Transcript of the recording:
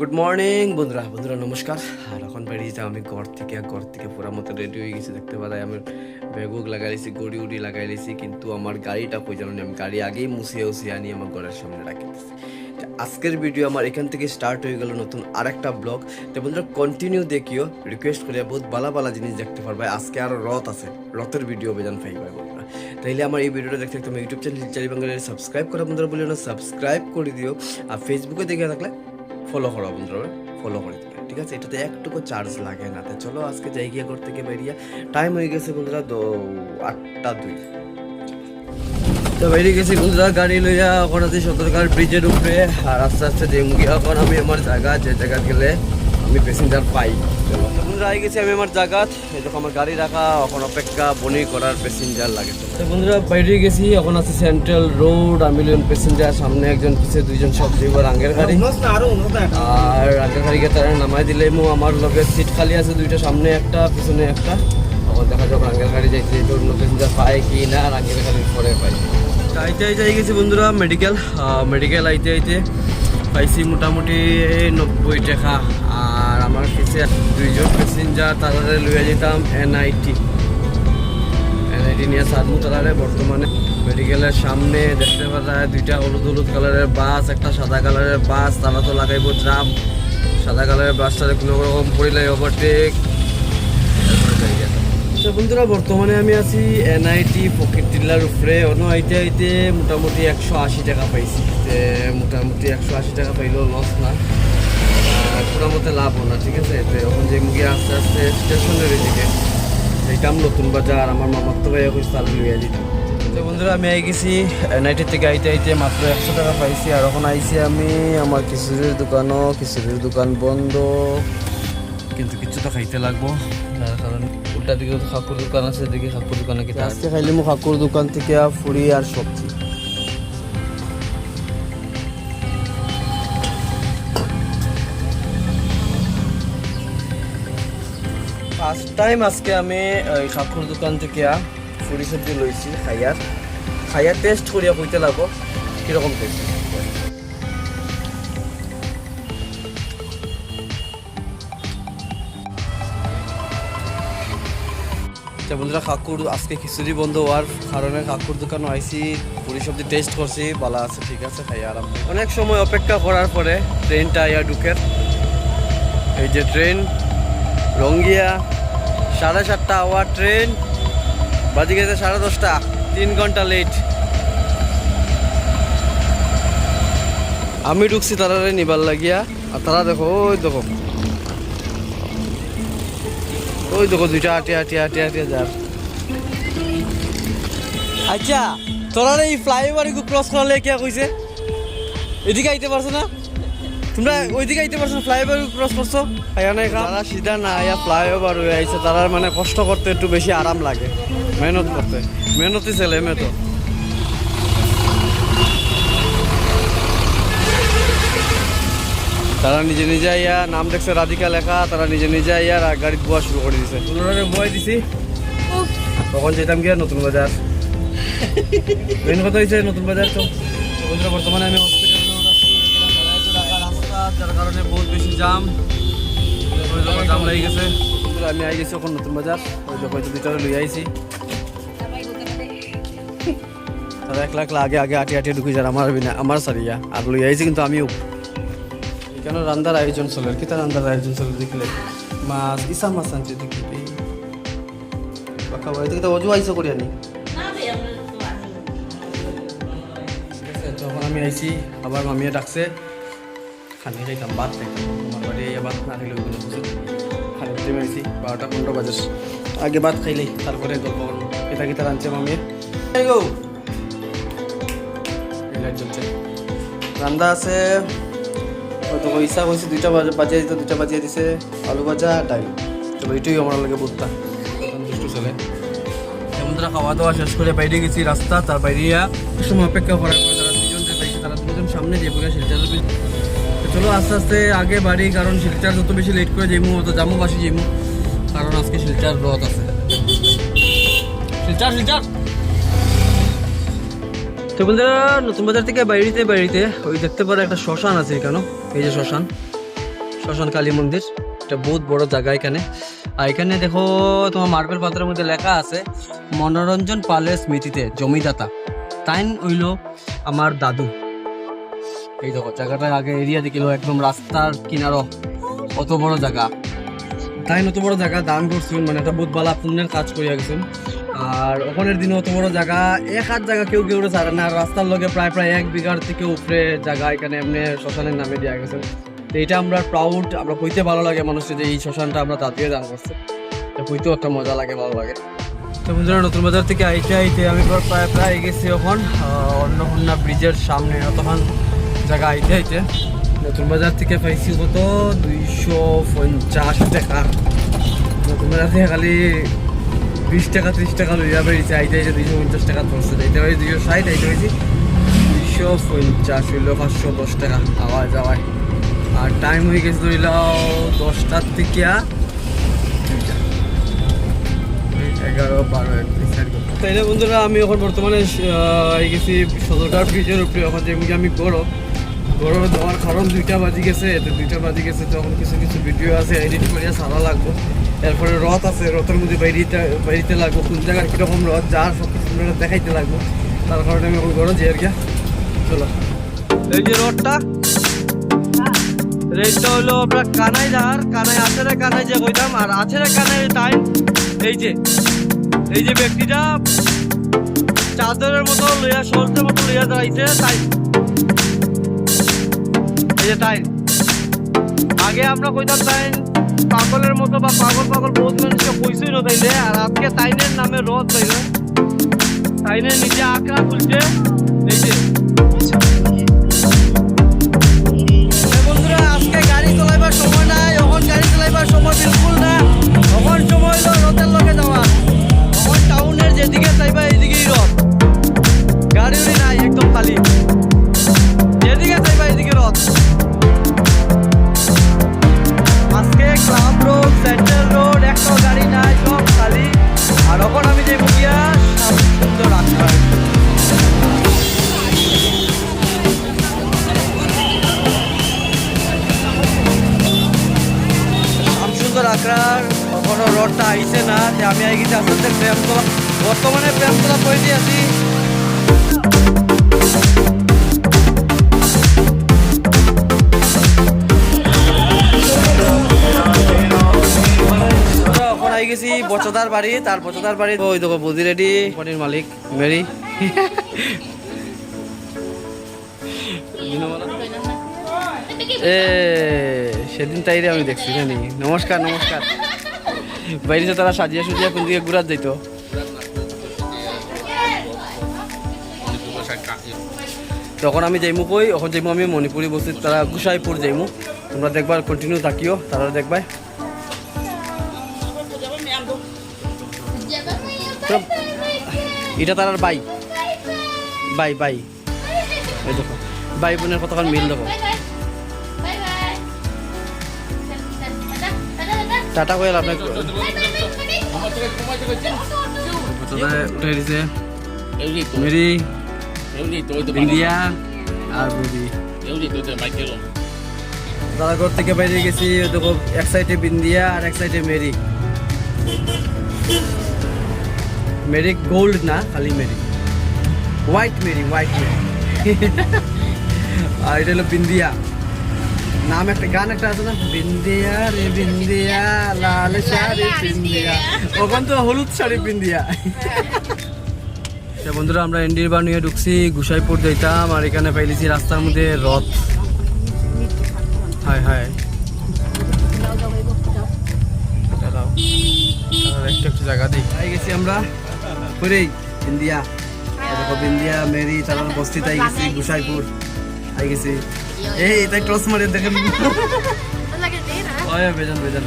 Good morning বন্ধুরা বন্ধুরা নমস্কার। আর এখন বেরিয়েছি আমি ঘর থেকে পুরা মতো রেডি হয়ে গেছি। দেখতে পাই আমি ব্যাগ লাগাইছি, গড়ি উড়ি লাগাইছি, কিন্তু আমার গাড়িটা কই জানি আমি গাড়ি আগেই মুছিয়ে আনি আমার ঘরের সামনে রাখি দিচ্ছি। আজকের ভিডিও আমার এখান থেকে স্টার্ট হয়ে গেল নতুন আরেকটা ব্লগ। তো বন্ধুরা কন্টিনিউ দেখিও, রিকোয়েস্ট করিয়া বহুত বালা জিনিস দেখতে পারবে। আজকে আরও রথ আছে, রথের ভিডিও বেজান পাইবে বন্ধুরা। তাইলে আমার এই ভিডিওটা দেখতে তুমি ইউটিউব চ্যানেল হিলচারি বাঙালির সাবস্ক্রাইব করা বন্ধুরা বলিও না, সাবস্ক্রাইব করে দিও। আর ফেসবুকে দেখে থাকলে ফলো করো বন্ধুরা, ফলো করে দিবে, ঠিক আছে? এটাতে একটুকু চার্জ লাগে না। তো চলো আজকে যাই গিয়ে ঘর থেকে বেরিয়ে টাইম হয়ে গেছে বন্ধুরা 8টা 2। তো বেরিয়ে গেছি বন্ধুরা গাড়ি লইয়া, এখন আছি সদরঘাট ব্রিজের উপরে। আর আস্তে আস্তে যেমন এখন আমি আমার যে জায়গা গেলে আমি প্যাসেঞ্জার পাই। চলো বন্ধুরা আই গেছি আমি আমার জায়গাত। এই দেখো আমার গাড়ি রাখা, এখন অপেক্ষা বনি করার প্যাসেঞ্জার লাগে। তো বন্ধুরা বাইরে গেছি, এখন আছে সেন্ট্রাল রোড। আমি প্যাসেঞ্জার, সামনে একজন পিছিয়ে দুইজন, সব যাইবার আঙ্গের গাড়ি। আর আঙ্গের গাড়িকে তারা নামাই দিলে আমার লোকের সিট খালি আছে দুইটা, সামনে একটা পিছনে একটা। এখন দেখা যাক আঙ্গের গাড়ি যাইতে অন্য প্যাসেঞ্জার পায় কি না, আর আঙ্গের গাড়ির পরে পাই। যাই গেছি বন্ধুরা মেডিকেল আইতে পাইছি মোটামুটি 90 টাকা। আর আমার পিছিয়ে দুইজন প্যাসেঞ্জার, তারা লইয়া যেতাম এনআইটি নিয়ে সাদমু। তারারে বর্তমানে মেডিকেলের সামনে দেখতে পারা দুইটা হলুদ কালারের বাস, একটা সাদা কালারের বাস। তারা তো লাগাইব ড্রাম, সাদা কালারের বাসটাতে কোনো রকম পরিলাই ওভারটেক। তো বন্ধুরা বর্তমানে আমি আছি এনআইটি পকেট টিল্লার উপরে। অন্য আইতে মোটামুটি 180 টাকা পাইছি। মোটামুটি 180 টাকা পাইলেও লস না, পুরো মতো লাভও না, ঠিক আছে? তো এখন যে মুখে আস্তে আস্তে স্টেশনের দিকে এইটাম নতুন বাজার, আমার মামার তো ভাই এখন তারা লইয়া দিতাম। তো বন্ধুরা আমি আই গেছি এনআইটি থেকে আইতে মাত্র 100 টাকা পাইছি। আর এখন আইছি আমি আমার খিচুড়ির দোকান বন্ধ, কিন্তু কিছু তো খাইতে লাগবো। যার কারণে ওটা দিকে কাকুর দোকান আছে, দেখি কাকুর দোকানে কি আজকে খাইলে মো কাকুর দোকান থেকে ফুরি আর সবজি। ফার্স্ট টাইম আজকে আমি ওই কাকুর দোকান থেকে ফুরি সবজি লইছি। খাইয়ার টেস্ট করিয়া কইতে লাগবো কিরকম টেস্ট। বন্ধুরা কাকুর আজকে খিচুড়ি বন্ধ হওয়ার কারণে কাকুর দোকানে আইসি, পুরি সবজি টেস্ট করছি, ভালো আছে, ঠিক আছে, খাই আরাম। অনেক সময় অপেক্ষা করার পরে ট্রেনটা আইয়া ঢুকের। এই যে ট্রেন রঙ্গিয়া 7:30 আওয়ার ট্রেন, বাজে গেছে 10:30, 3 ঘন্টা লেট। আমি ঢুকছি তারারে নিবার লাগিয়া, আর তারা দেখো ওই দেখো দুইটা আটিয়া যার। আচ্ছা তোরা এই ফ্লাইওভার ক্রস করালে কে কইছে এদিকে আইতে পারছো না? তোমরা ওইদিকে আইতে পারছো, ফ্লাইওভার ক্রস করছো? তারা সিধা না আইয়া ফ্লাইওভার হয়ে আইছে। তারা মানে কষ্ট করতে একটু বেশি আরাম লাগে, মেহনত করতে, মেহনতি ছেলে মেয়ে তো। তারা নিজে আইয়া নাম দেখছে রাধিকা লেখা, তারা নিজে আইয়া গাড়ি ধোয়া শুরু করে দিছে। বয় দিছি, তখন যেতাম গিয়া নতুন বাজার। মেন কথা হয়েছে নতুন বাজার। তো বর্তমানে আমি হসপিটাল রাস্তা, যার কারণে বহুত বেশি জাম লেগে গেছে। আমি আই গেছি এখন নতুন বাজার। ওই দেখো দুইটারে লই আইছি। তারা 1 লাখ আগে আটিয়ে ঢুকে যার আমার সারিয়া আর লই আইছি, কিন্তু আমিও কেন রান্দার আয়োজন চলে। কি তার রান্দার আয়োজন চলে দেখলে মাছ, ইসা মাছ আনছে দেখি বাকা বাড়ি থেকে। তো অজু আইসো করি আনি। তখন আমি আইছি, আবার মামিয়া ডাকছে খানি খাইতাম, ভাত খাইতাম। আমার বাড়ি ভাত না খাইলে ওইগুলো বুঝে খানিতে আইছি 12টা 15 বাজে। আগে ভাত খাইলেই তারপরে গল্প করবো। এটা রাঁধছে মামিয়া। গো লাইট জ্বলছে, রান্দা আছে। হয়তো ইচ্ছা হয়েছে 2টা বাজিয়ে দিছে আলু ভাজা ডাল। চলো এটাই আমার লাগে বুঝতা দুষ্টু ছেলে। বন্ধুরা খাওয়া দাওয়া শেষ করে বাইরে গেছি রাস্তা। তার বাইরে সময় অপেক্ষা করার পর তারা দুজন পাইছে, তারা দুজন সামনে যে শিলচার। চলো আস্তে আস্তে আগে বাড়ি, কারণ শিলচার যত বেশি লেট করে যাইমু অত জামু বাসি যাইমু, কারণ আজকে শিলচার রথ আছে। শিলচার তো বন্ধুরা নতুন বাজার থেকে বাইরেতে ওই দেখতে পারো একটা শ্মশান আছে এখানে। এই যে শ্মশান, শ্মশান কালী মন্দির, এটা বহুত বড় জায়গা এখানে। আর এখানে দেখো তোমার মার্বেল পাথরের মধ্যে লেখা আছে মনোরঞ্জন পালের স্মৃতিতে জমিদাতা, তাই হইল আমার দাদু। এই দেখো জায়গাটা আগে এরিয়া দেখিল একদম রাস্তার কিনারো, অত বড় জায়গা, তাই অত বড় জায়গা দান করছেন, মানে একটা বহুত ভালো পুণ্যের কাজ করিয়া গেছেন। আর ওখানের দিনে অত বড় জায়গা এক হাত জায়গা কেউ কেউ ছাড়ে না, রাস্তার লগে প্রায় 1 বিঘার থেকে উপরে জায়গা এখানে এমনি শ্মশানের নামে দেওয়া গেছে। তো এটা আমরা প্রাউড, আমরা কইতে ভালো লাগে মানুষের যে এই শ্মশানটা আমরা দাঁতিয়ে দান করছে, তো কইতেও একটা মজা লাগে, ভালো লাগে। তো বন্ধুরা নতুন বাজার থেকে আইতে আমি প্রায় গেছি এখন অন্নপূর্ণা ব্রিজের সামনে, অতক্ষণ জায়গা আইতে নতুন বাজার থেকে পাইছি কত 250 টাকা। নতুন বাজার থেকে খালি 20 টাকা 30 টাকা লইয়া বেরিয়েছে, আইতে 250 টাকা পড়ছে, এইটা হয়েছে 260, এইটা হয়েছে 250, হইল 510 টাকা আওয়া যাওয়ায়। আর টাইম হয়ে গেছে ধরিল 10টার থেকে 11-12 তাইলে বন্ধুরা আমি এখন বর্তমানে গেছি সদরঘাট ব্রিজের উপরে। এখন যে আমি গরমে যাওয়ার কারণ 2টা বাজি গেছে, তো 2টা বাজি গেছে, তখন কিছু ভিডিও আছে এডিট করিয়া সারা লাগবো। এরপরে রথ আছে, রথের মধ্যে বাইরিতে লাগবো, কোন জায়গার কীরকম রথ যার সব কিছু দেখাইতে লাগবো, তার কারণে আমি এখন গরম যাই আর কি। চলো, এই যে রথটা, রেটটা হলো আপনার কানাই যার কানাই আছে রে, কানাই যে কইতাম, আর আছে রে কানাই তাই এই যে ব্যক্তিটা চাদরের মতো লইয়া সরতে মতো লইয়া দাঁড়াইছে, তাই এই যে তাই আগে আমরা কইতাম তাই পাগলের মতো বা পাগল বহুত মানুষকে কইছই না তাইলে, আর আজকে তাইনের নামে রথ তাইলে তাইনের নিজে আঁকড়া খুলছে। এই যে বন্ধুরা আজকে গাড়ি চালাইবার সময় নাই, এখন গাড়ি চালাইবার সময় বিলকুল না, এখন সময় হলো রথের লগে যাওয়া। এখন টাউনের যেদিকে চাইবা এইদিকেই রথ, গাড়ি নাই, একদম খালি, যেদিকে চাইবা এইদিকে রথ। আজকে ক্লাব রোড, সেন্ট্রাল রোড, একটাও গাড়ি নাই, সব খালি। আর এখন আমি যে মুখিয়া সুন্দর রাখতে আঁকড়ার এখনো রডটা আইছে না, যে আমি আই গেছি আসলে প্রেমতলা, বর্তমানে প্রেমতলা পয়েন্টে আছি। এখন আই গেছি বচদার বাড়ি, তার বচদার বাড়ি ওই দেখো বৌদি রেডি, কোম্পানির মালিক মেরি। সেদিন তাইরে আমি দেখছি জানি। নমস্কার বাইরে তারা সাজিয়া সুজিয়া কোন দিকে ঘুরাত যাইতো। তখন আমি যাইমু কই, এখন যাইমু আমি মণিপুরি বস্তি, তারা গুসাইপুর যাইমু। তোমরা দেখবার কন্টিনিউ থাকিও, তারা দেখবাই। এটা তার বাই দেখো, বাই বোনের কতক্ষণ মিল দেখো। টাটা কইল আপনাকে মেরি ইন্ডিয়া আর বৌদি দাদা ঘর থেকে বাইরে গেছি। দেখো এক সাইডে বিন্দিয়া আর এক সাইডে মেরি গোল্ড না, খালি মেরি, হোয়াইট মেরি আর এটা হলো বিন্দিয়া। নাম একটা গান একটা আছে না, বিন্দিয়া রে বিন্দিয়া লাল শাড়ি বিন্দিয়া, ওখান তো হলুদ শাড়ি বিন্দিয়া। বন্ধুরা আমরা এনডির বার নিয়ে ঢুকছি, গুসাইপুর যাইতাম, আর এখানে পাইলিছি রাস্তার মধ্যে রথ। হায় একটু জায়গা দিই, গেছি আমরা বিন্দিয়া, বিন্দিয়া মেরি তার বস্তি, তাই গেছি গুসাইপুর আই গেছি। এই তাই ক্রস মারে দেখেন বেজান